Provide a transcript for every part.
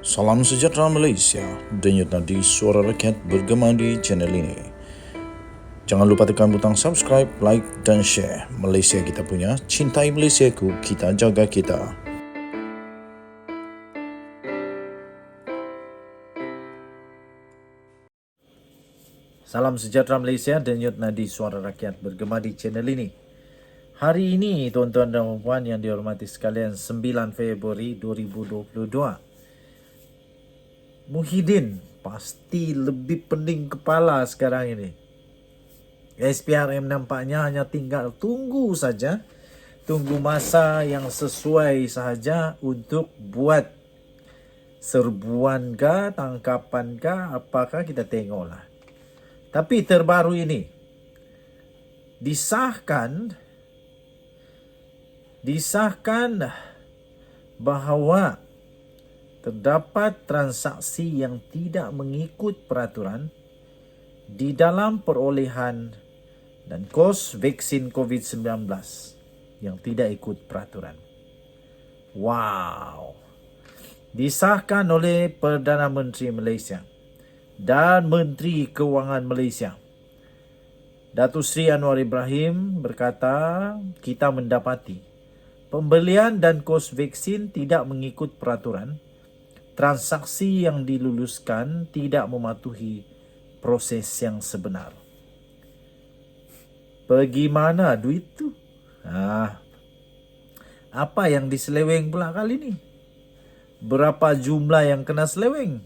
Salam sejahtera Malaysia, denyut nadi suara rakyat bergema di channel ini. Jangan lupa tekan butang subscribe, like dan share. Malaysia kita punya, cintai Malaysiaku, kita jaga kita. Salam sejahtera Malaysia, denyut nadi suara rakyat bergema di channel ini. Hari ini, tuan-tuan dan puan yang dihormati sekalian, 9 Februari 2022. Muhyiddin pasti lebih pening kepala sekarang ini. SPRM nampaknya hanya tinggal tunggu saja. Tunggu masa yang sesuai sahaja untuk buat serbuan kah, tangkapan kah, apakah kita tengoklah. Tapi terbaru ini disahkan bahawa terdapat transaksi yang tidak mengikut peraturan di dalam perolehan dan kos vaksin COVID-19 yang tidak ikut peraturan. Wow! Disahkan oleh Perdana Menteri Malaysia dan Menteri Kewangan Malaysia. Datuk Seri Anwar Ibrahim berkata, kita mendapati pembelian dan kos vaksin tidak mengikut peraturan. Transaksi yang diluluskan tidak mematuhi proses yang sebenar. Bagaimana duit tu? Apa yang diseleweng pula kali ni? Berapa jumlah yang kena seleweng?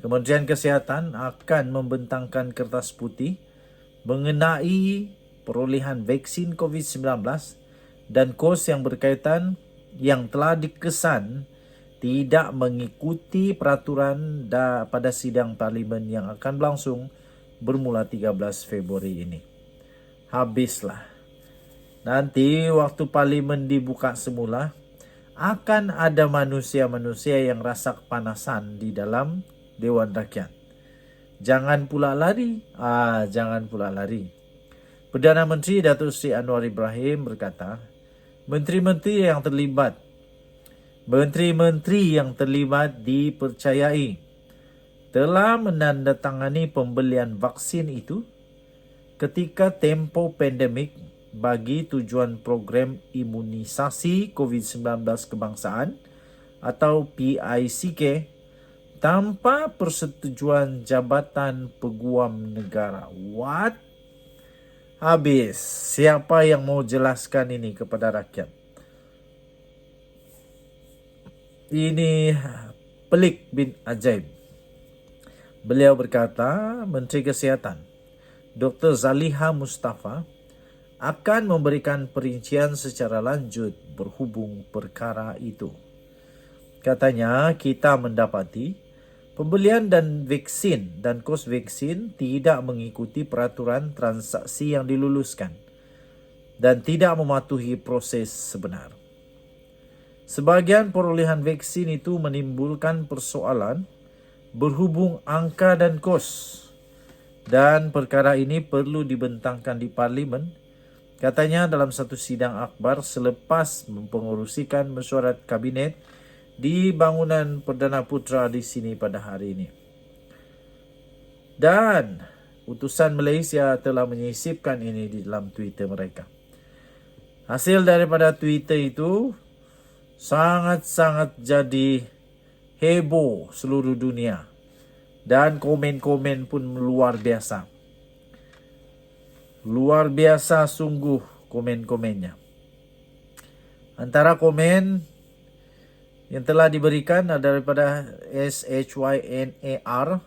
Kementerian Kesihatan akan membentangkan kertas putih mengenai perolehan vaksin COVID-19 dan kos yang berkaitan yang telah dikesan tidak mengikuti peraturan pada sidang parlimen yang akan berlangsung bermula 13 Februari ini. Habislah. Nanti waktu parlimen dibuka semula, akan ada manusia-manusia yang rasa kepanasan di dalam Dewan Rakyat. Jangan pula lari. Perdana Menteri Datuk Seri Anwar Ibrahim berkata, Menteri-menteri yang terlibat dipercayai telah menandatangani pembelian vaksin itu ketika tempoh pandemik bagi tujuan program imunisasi COVID-19 kebangsaan atau PICK tanpa persetujuan Jabatan Peguam Negara. What? Habis. Siapa yang mau jelaskan ini kepada rakyat? Ini pelik bin ajaib. Beliau berkata, Menteri Kesihatan Dr. Zaliha Mustafa akan memberikan perincian secara lanjut berhubung perkara itu. Katanya, kita mendapati pembelian dan vaksin dan kos vaksin tidak mengikuti peraturan transaksi yang diluluskan dan tidak mematuhi proses sebenar. Sebahagian perolehan vaksin itu menimbulkan persoalan berhubung angka dan kos. Dan perkara ini perlu dibentangkan di parlimen, katanya dalam satu sidang akhbar selepas mempengerusikan mesyuarat kabinet di bangunan Perdana Putra di sini pada hari ini. Dan utusan Malaysia telah menyisipkan ini di dalam Twitter mereka. Hasil daripada Twitter itu sangat-sangat jadi heboh seluruh dunia. Dan komen-komen pun luar biasa. Luar biasa sungguh komen-komennya. Antara komen yang telah diberikan daripada SHYNAR,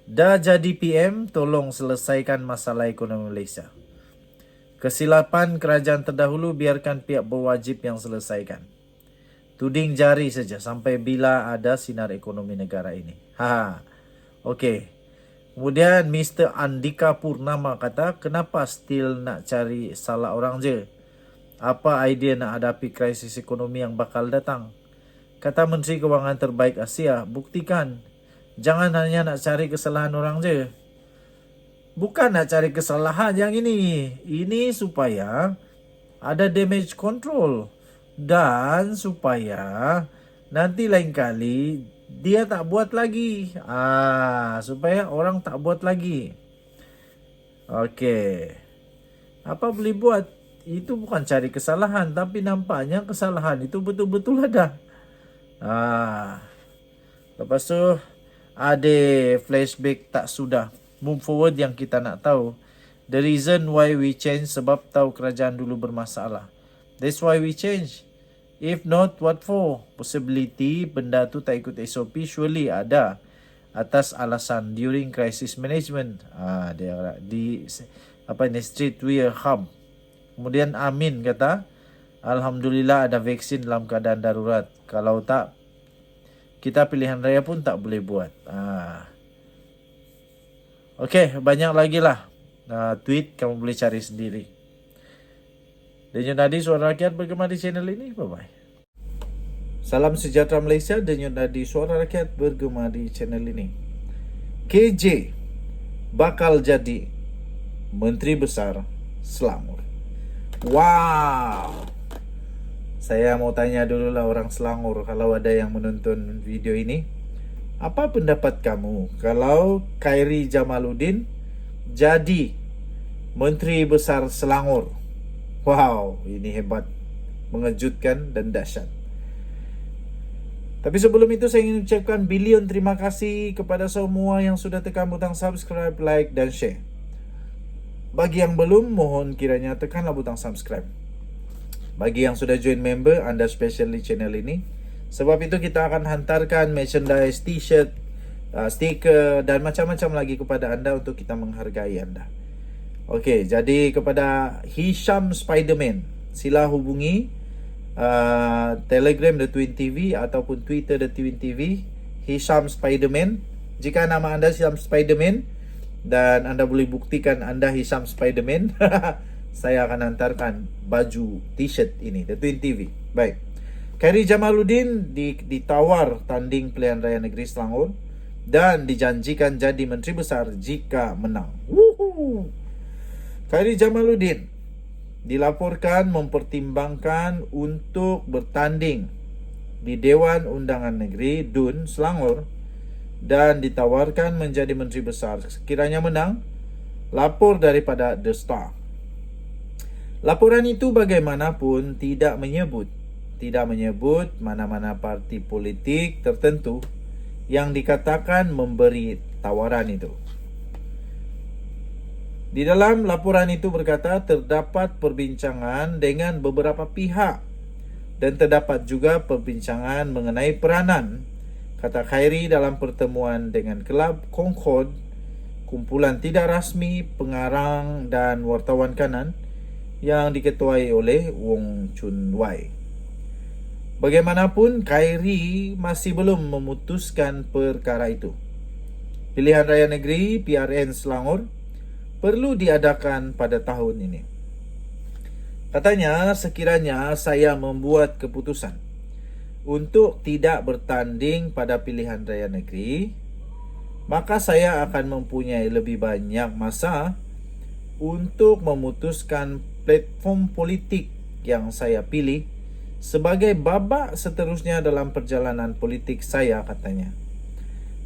dah jadi PM, tolong selesaikan masalah ekonomi Malaysia. Kesilapan kerajaan terdahulu biarkan pihak berwajib yang selesaikan. Tuding jari saja sampai bila ada sinar ekonomi negara ini. Okey. Kemudian Mr. Andika Purnama kata, kenapa still nak cari salah orang je? Apa idea nak hadapi krisis ekonomi yang bakal datang? Kata Menteri Kewangan terbaik Asia, buktikan. Jangan hanya nak cari kesalahan orang je. Bukan nak cari kesalahan yang ini. Ini supaya ada damage control. Dan supaya nanti lain kali dia tak buat lagi. Supaya orang tak buat lagi. Okey. Apa boleh buat? Itu bukan cari kesalahan, tapi nampaknya kesalahan itu betul-betul ada. Lepas tu ada flashback tak sudah. Move forward yang kita nak tahu. The reason why we change, sebab tahu kerajaan dulu bermasalah. That's why we change. If not, what for? Possibility benda tu tak ikut SOP surely ada atas alasan during crisis management. Dia di street wear hub. Kemudian Amin kata, alhamdulillah ada vaksin dalam keadaan darurat. Kalau tak, kita pilihan raya pun tak boleh buat. Okey, banyak lagi lah tweet, kamu boleh cari sendiri. Denyut Nadi Suara Rakyat bergema di channel ini. Bye-bye. Salam sejahtera Malaysia. Denyut Nadi Suara Rakyat bergema di channel ini. KJ bakal jadi Menteri Besar Selangor. Wow. Saya mau tanya dulu lah orang Selangor, kalau ada yang menonton video ini, apa pendapat kamu kalau Khairy Jamaluddin jadi Menteri Besar Selangor? Wow, ini hebat, mengejutkan dan dahsyat. Tapi sebelum itu saya ingin ucapkan bilion terima kasih kepada semua yang sudah tekan butang subscribe, like dan share. Bagi yang belum, mohon kiranya tekanlah butang subscribe. Bagi yang sudah join member, anda special di channel ini. Sebab itu kita akan hantarkan merchandise, t-shirt, stiker dan macam-macam lagi kepada anda untuk kita menghargai anda. Okey, jadi kepada Hisham Spiderman, sila hubungi Telegram The Twin TV ataupun Twitter The Twin TV, Hisham Spiderman. Jika nama anda Hisham Spiderman dan anda boleh buktikan anda Hisham Spiderman, saya akan hantarkan baju t-shirt ini The Twin TV. Baik. Khairy Jamaluddin ditawar tanding pilihan raya negeri Selangor dan dijanjikan jadi Menteri Besar jika menang. Woohoo! Khairy Jamaluddin dilaporkan mempertimbangkan untuk bertanding di Dewan Undangan Negeri DUN Selangor dan ditawarkan menjadi Menteri Besar sekiranya menang. Lapor daripada The Star. Laporan itu bagaimanapun tidak menyebut mana-mana parti politik tertentu yang dikatakan memberi tawaran itu. Di dalam laporan itu berkata terdapat perbincangan dengan beberapa pihak dan terdapat juga perbincangan mengenai peranan, kata Khairy dalam pertemuan dengan Kelab Concord, kumpulan tidak rasmi pengarang dan wartawan kanan yang diketuai oleh Wong Chun Wai. Bagaimanapun, Khairy masih belum memutuskan perkara itu. Pilihan Raya Negeri PRN Selangor perlu diadakan pada tahun ini. Katanya, sekiranya saya membuat keputusan untuk tidak bertanding pada pilihan raya negeri, maka saya akan mempunyai lebih banyak masa untuk memutuskan platform politik yang saya pilih sebagai babak seterusnya dalam perjalanan politik saya, katanya.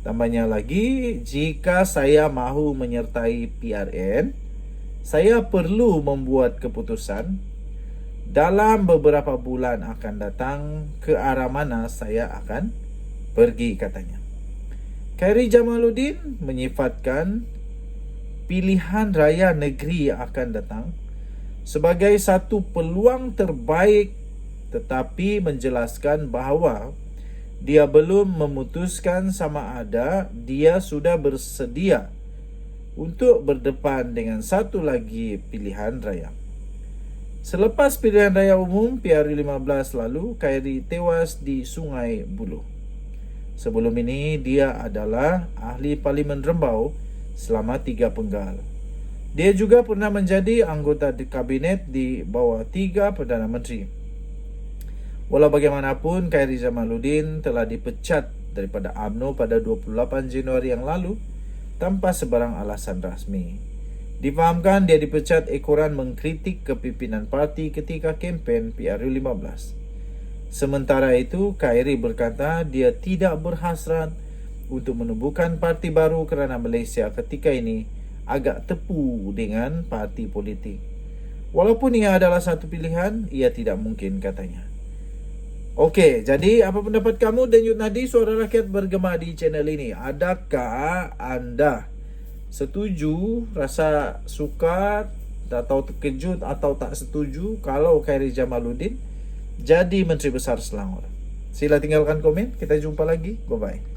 Tambahnya lagi, jika saya mahu menyertai PRN, saya perlu membuat keputusan dalam beberapa bulan akan datang ke arah mana saya akan pergi, katanya. Khairy Jamaluddin menyifatkan pilihan raya negeri akan datang sebagai satu peluang terbaik, tetapi menjelaskan bahawa dia belum memutuskan sama ada dia sudah bersedia untuk berdepan dengan satu lagi pilihan raya. Selepas pilihan raya umum PRU15 lalu, Khairy tewas di Sungai Buloh. Sebelum ini, dia adalah ahli Parlimen Rembau selama 3 penggal. Dia juga pernah menjadi anggota di kabinet di bawah 3 Perdana Menteri. Walau bagaimanapun, Khairy Jamaluddin telah dipecat daripada UMNO pada 28 Januari yang lalu tanpa sebarang alasan rasmi. Difahamkan dia dipecat ekoran mengkritik kepimpinan parti ketika kempen PRU15. Sementara itu, Khairi berkata dia tidak berhasrat untuk menubuhkan parti baru kerana Malaysia ketika ini agak tepu dengan parti politik. Walaupun ia adalah satu pilihan, ia tidak mungkin, katanya. Okey, jadi apa pendapat kamu dan Yud Nadi, Suara Rakyat bergema di channel ini? Adakah anda setuju, rasa suka atau terkejut atau tak setuju kalau Khairi Jamaluddin jadi Menteri Besar Selangor? Sila tinggalkan komen. Kita jumpa lagi. Bye-bye.